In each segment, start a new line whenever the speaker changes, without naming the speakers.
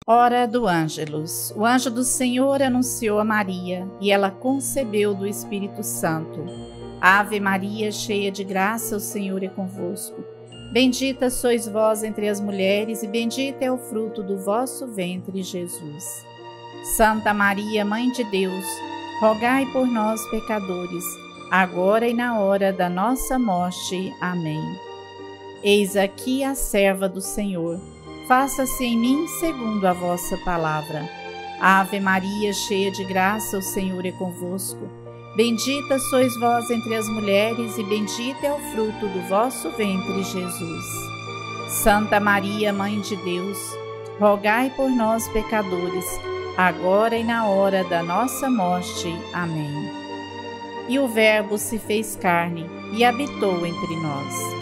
Hora do Ângelus. O anjo do Senhor anunciou a Maria, e ela concebeu do Espírito Santo. Ave Maria, cheia de graça, o Senhor é convosco. Bendita sois vós entre as mulheres, e bendito é o fruto do vosso ventre, Jesus. Santa Maria, Mãe de Deus, rogai por nós, pecadores, agora e na hora da nossa morte. Amém. Eis aqui a serva do Senhor. Faça-se em mim segundo a vossa palavra. Ave Maria, cheia de graça, o Senhor é convosco. Bendita sois vós entre as mulheres, e bendito é o fruto do vosso ventre, Jesus. Santa Maria, Mãe de Deus, rogai por nós, pecadores, agora e na hora da nossa morte. Amém. E o Verbo se fez carne e habitou entre nós.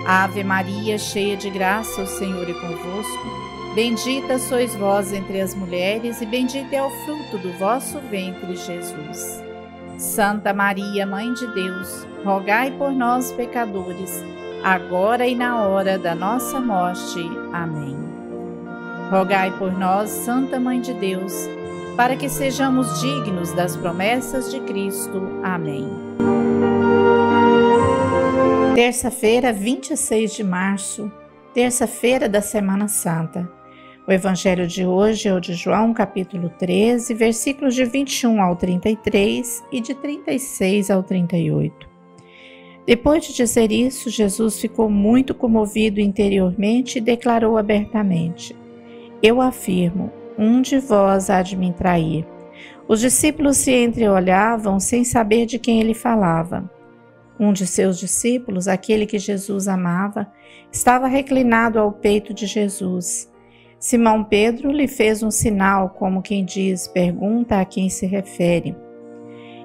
Ave Maria, cheia de graça, o Senhor é convosco. Bendita sois vós entre as mulheres, e bendito é o fruto do vosso ventre, Jesus. Santa Maria, Mãe de Deus, rogai por nós, pecadores, agora e na hora da nossa morte. Amém. Rogai por nós, Santa Mãe de Deus, para que sejamos dignos das promessas de Cristo. Amém. Terça-feira, 26 de março, terça-feira da Semana Santa. O evangelho de hoje é o de João, capítulo 13, versículos de 21 ao 33 e de 36 ao 38. Depois de dizer isso, Jesus ficou muito comovido interiormente e declarou abertamente: Eu afirmo, um de vós há de me trair. Os discípulos se entreolhavam sem saber de quem ele falava. Um de seus discípulos, aquele que Jesus amava, estava reclinado ao peito de Jesus. Simão Pedro lhe fez um sinal, como quem diz, pergunta a quem se refere.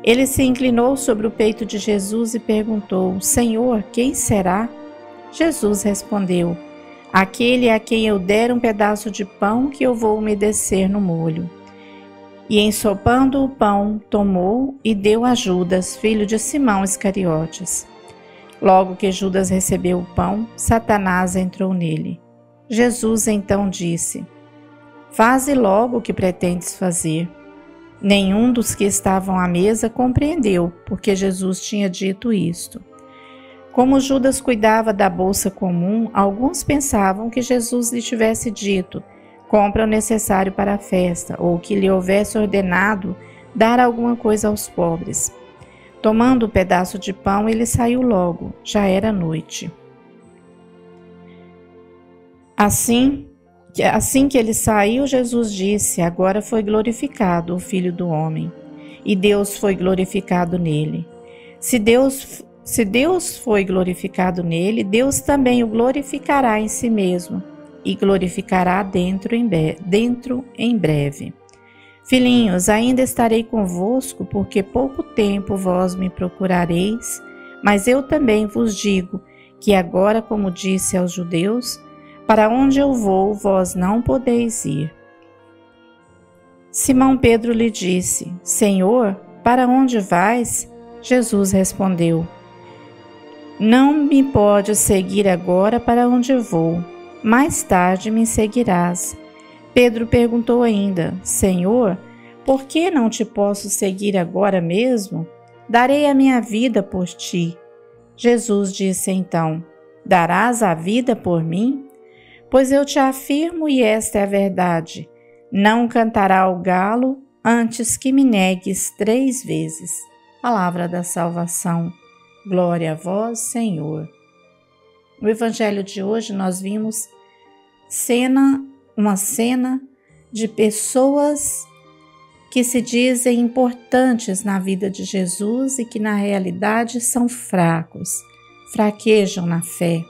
Ele se inclinou sobre o peito de Jesus e perguntou: Senhor, quem será? Jesus respondeu: Aquele a quem eu der um pedaço de pão que eu vou umedecer no molho. E ensopando o pão, tomou e deu a Judas, filho de Simão Iscariotes. Logo que Judas recebeu o pão, Satanás entrou nele. Jesus então disse: Faze logo o que pretendes fazer. Nenhum dos que estavam à mesa compreendeu, porque Jesus tinha dito isto. Como Judas cuidava da bolsa comum, alguns pensavam que Jesus lhe tivesse dito: compra o necessário para a festa, ou que lhe houvesse ordenado dar alguma coisa aos pobres. Tomando o pedaço de pão, ele saiu logo, já era noite. Assim que ele saiu, Jesus disse: Agora foi glorificado o Filho do Homem, e Deus foi glorificado nele. Se Deus foi glorificado nele, Deus também o glorificará em si mesmo, e glorificará dentro em breve. Filhinhos, ainda estarei convosco, porque pouco tempo vós me procurareis, mas eu também vos digo que agora, como disse aos judeus, para onde eu vou, vós não podeis ir. Simão Pedro lhe disse: Senhor, para onde vais? Jesus respondeu: Não me podes seguir agora para onde vou. Mais tarde me seguirás. Pedro perguntou ainda: Senhor, por que não te posso seguir agora mesmo? Darei a minha vida por ti. Jesus disse então: Darás a vida por mim? Pois eu te afirmo, e esta é a verdade, não cantará o galo antes que me negues 3 vezes. Palavra da salvação. Glória a vós, Senhor. No evangelho de hoje nós vimos uma cena de pessoas que se dizem importantes na vida de Jesus e que na realidade são fracos, fraquejam na fé.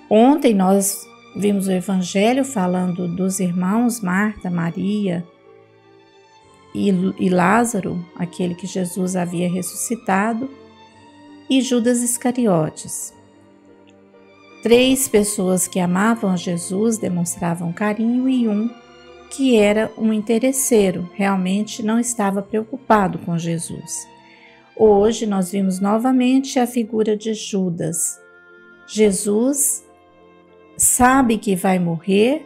Ontem nós vimos o evangelho falando dos irmãos Marta, Maria e Lázaro, aquele que Jesus havia ressuscitado, e Judas Iscariotes. 3 pessoas que amavam a Jesus, demonstravam carinho, e um que era um interesseiro, realmente não estava preocupado com Jesus. Hoje nós vimos novamente a figura de Judas. Jesus sabe que vai morrer,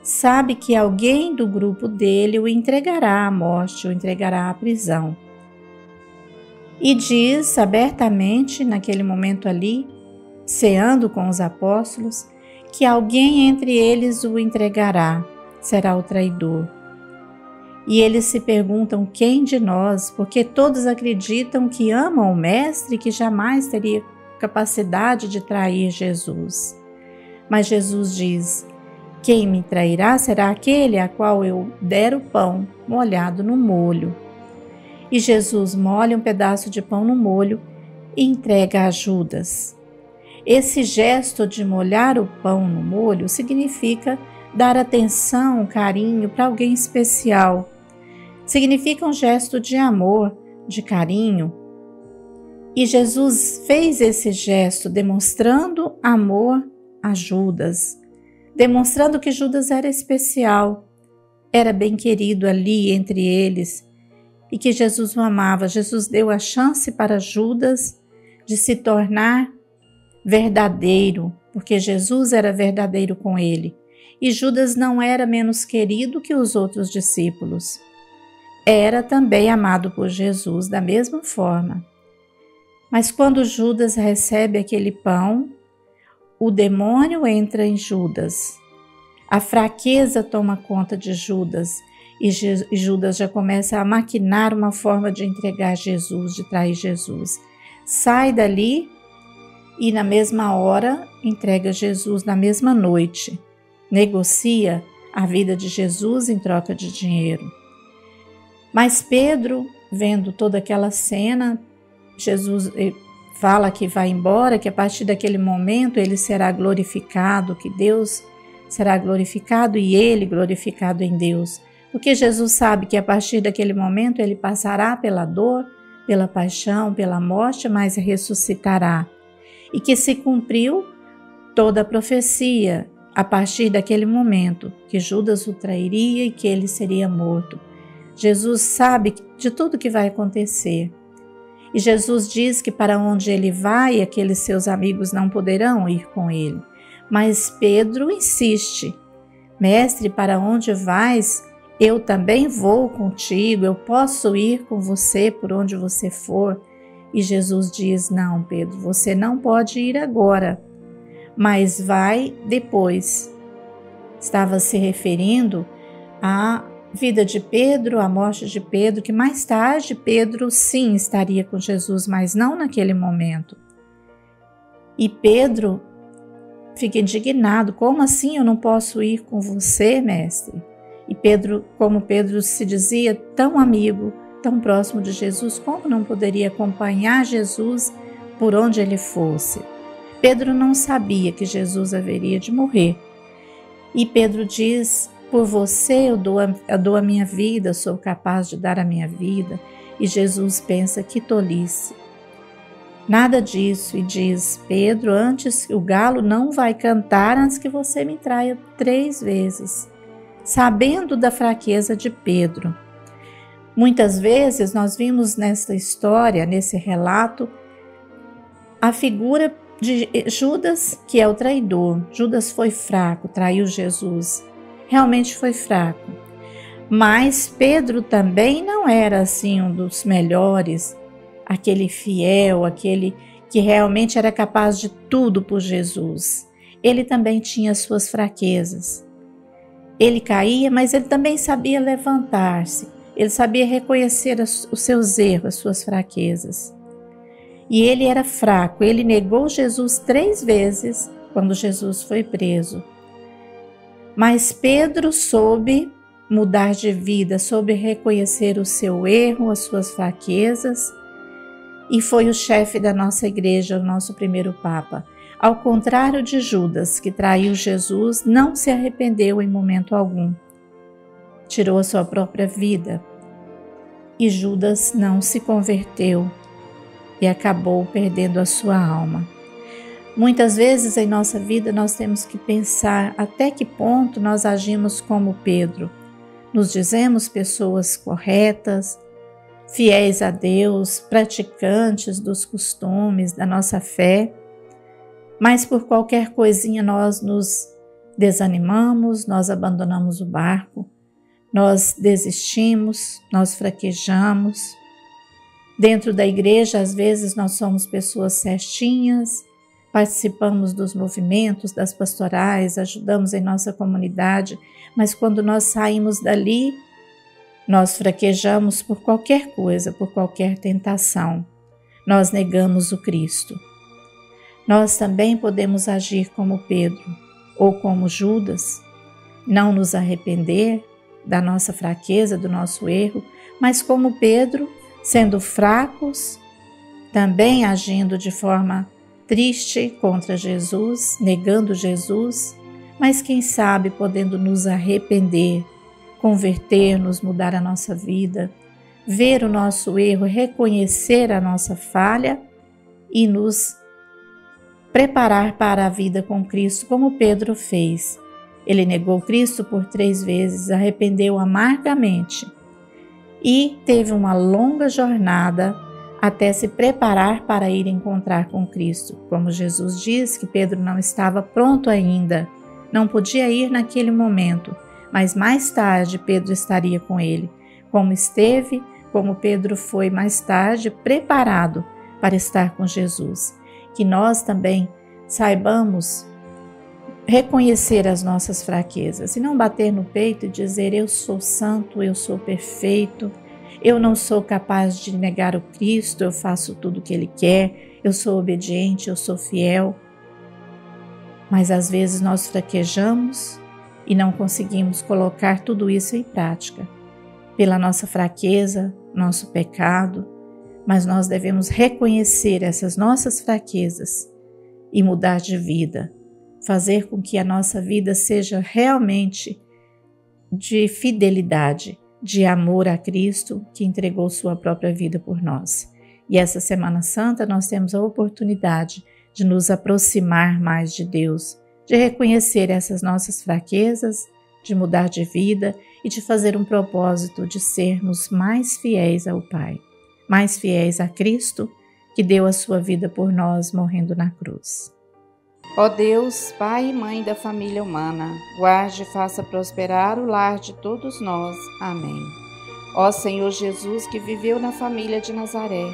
sabe que alguém do grupo dele o entregará à morte, o entregará à prisão. E diz abertamente, naquele momento ali, ceando com os apóstolos, que alguém entre eles o entregará, será o traidor. E eles se perguntam quem de nós, porque todos acreditam que amam o Mestre e que jamais teria capacidade de trair Jesus. Mas Jesus diz: quem me trairá será aquele a qual eu der o pão molhado no molho. E Jesus molha um pedaço de pão no molho e entrega a Judas. Esse gesto de molhar o pão no molho significa dar atenção, carinho para alguém especial. Significa um gesto de amor, de carinho. E Jesus fez esse gesto demonstrando amor a Judas, demonstrando que Judas era especial, era bem querido ali entre eles e que Jesus o amava. Jesus deu a chance para Judas de se tornar verdadeiro, porque Jesus era verdadeiro com ele. E Judas não era menos querido que os outros discípulos. Era também amado por Jesus da mesma forma. Mas quando Judas recebe aquele pão, o demônio entra em Judas. A fraqueza toma conta de Judas e Judas já começa a maquinar uma forma de entregar Jesus, de trair Jesus. Sai dali e na mesma hora entrega Jesus, na mesma noite. Negocia a vida de Jesus em troca de dinheiro. Mas Pedro, vendo toda aquela cena, Jesus fala que vai embora, que a partir daquele momento ele será glorificado, que Deus será glorificado e ele glorificado em Deus. Porque Jesus sabe que a partir daquele momento ele passará pela dor, pela paixão, pela morte, mas ressuscitará. E que se cumpriu toda a profecia a partir daquele momento, que Judas o trairia e que ele seria morto. Jesus sabe de tudo que vai acontecer. E Jesus diz que para onde ele vai, aqueles seus amigos não poderão ir com ele. Mas Pedro insiste: Mestre, para onde vais? Eu também vou contigo, eu posso ir com você por onde você for. E Jesus diz: não, Pedro, você não pode ir agora, mas vai depois. Estava se referindo à vida de Pedro, à morte de Pedro, que mais tarde Pedro sim estaria com Jesus, mas não naquele momento. E Pedro fica indignado: como assim eu não posso ir com você, mestre? E Pedro, como Pedro se dizia tão amigo, tão próximo de Jesus, como não poderia acompanhar Jesus por onde ele fosse? Pedro não sabia que Jesus haveria de morrer. E Pedro diz: por você eu dou a minha vida, sou capaz de dar a minha vida. E Jesus pensa: que tolice. Nada disso, e diz: Pedro, antes o galo não vai cantar antes que você me traia 3 vezes. Sabendo da fraqueza de Pedro. Muitas vezes nós vimos nesta história, nesse relato, a figura de Judas, que é o traidor. Judas foi fraco, traiu Jesus. Realmente foi fraco. Mas Pedro também não era assim um dos melhores, aquele fiel, aquele que realmente era capaz de tudo por Jesus. Ele também tinha suas fraquezas. Ele caía, mas ele também sabia levantar-se. Ele sabia reconhecer os seus erros, as suas fraquezas. E ele era fraco. Ele negou Jesus 3 vezes quando Jesus foi preso. Mas Pedro soube mudar de vida, soube reconhecer o seu erro, as suas fraquezas, e foi o chefe da nossa igreja, o nosso primeiro Papa. Ao contrário de Judas, que traiu Jesus, não se arrependeu em momento algum. Tirou a sua própria vida. E Judas não se converteu e acabou perdendo a sua alma. Muitas vezes em nossa vida nós temos que pensar até que ponto nós agimos como Pedro. Nos dizemos pessoas corretas, fiéis a Deus, praticantes dos costumes, da nossa fé, mas por qualquer coisinha nós nos desanimamos, nós abandonamos o barco, nós desistimos, nós fraquejamos. Dentro da igreja, às vezes, nós somos pessoas certinhas, participamos dos movimentos, das pastorais, ajudamos em nossa comunidade, mas quando nós saímos dali, nós fraquejamos por qualquer coisa, por qualquer tentação. Nós negamos o Cristo. Nós também podemos agir como Pedro ou como Judas, não nos arrepender da nossa fraqueza, do nosso erro, mas como Pedro, sendo fracos, também agindo de forma triste contra Jesus, negando Jesus, mas quem sabe podendo nos arrepender, converter-nos, mudar a nossa vida, ver o nosso erro, reconhecer a nossa falha e nos preparar para a vida com Cristo, como Pedro fez. Ele negou Cristo por 3 vezes, arrependeu amargamente e teve uma longa jornada até se preparar para ir encontrar com Cristo. Como Jesus diz que Pedro não estava pronto ainda, não podia ir naquele momento, mas mais tarde Pedro estaria com ele, como Pedro foi mais tarde preparado para estar com Jesus. Que nós também saibamos reconhecer as nossas fraquezas e não bater no peito e dizer eu sou santo, eu sou perfeito, eu não sou capaz de negar o Cristo, eu faço tudo o que Ele quer, eu sou obediente, eu sou fiel. Mas às vezes nós fraquejamos e não conseguimos colocar tudo isso em prática, pela nossa fraqueza, nosso pecado, mas nós devemos reconhecer essas nossas fraquezas e mudar de vida, fazer com que a nossa vida seja realmente de fidelidade, de amor a Cristo, que entregou sua própria vida por nós. E essa Semana Santa nós temos a oportunidade de nos aproximar mais de Deus, de reconhecer essas nossas fraquezas, de mudar de vida e de fazer um propósito de sermos mais fiéis ao Pai, mais fiéis a Cristo, que deu a sua vida por nós morrendo na cruz.
Ó Deus, Pai e Mãe da família humana, guarde e faça prosperar o lar de todos nós. Amém. Ó Senhor Jesus, que viveu na família de Nazaré,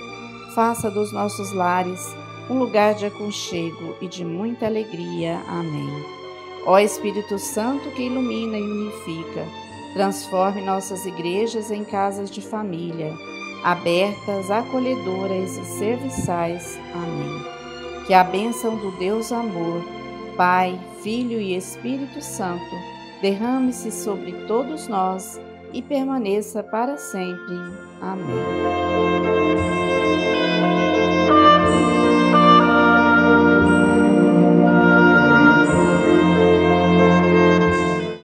faça dos nossos lares um lugar de aconchego e de muita alegria. Amém. Ó Espírito Santo, que ilumina e unifica, transforme nossas igrejas em casas de família, abertas, acolhedoras e serviçais. Amém. Que a bênção do Deus Amor, Pai, Filho e Espírito Santo, derrame-se sobre todos nós e permaneça para sempre. Amém.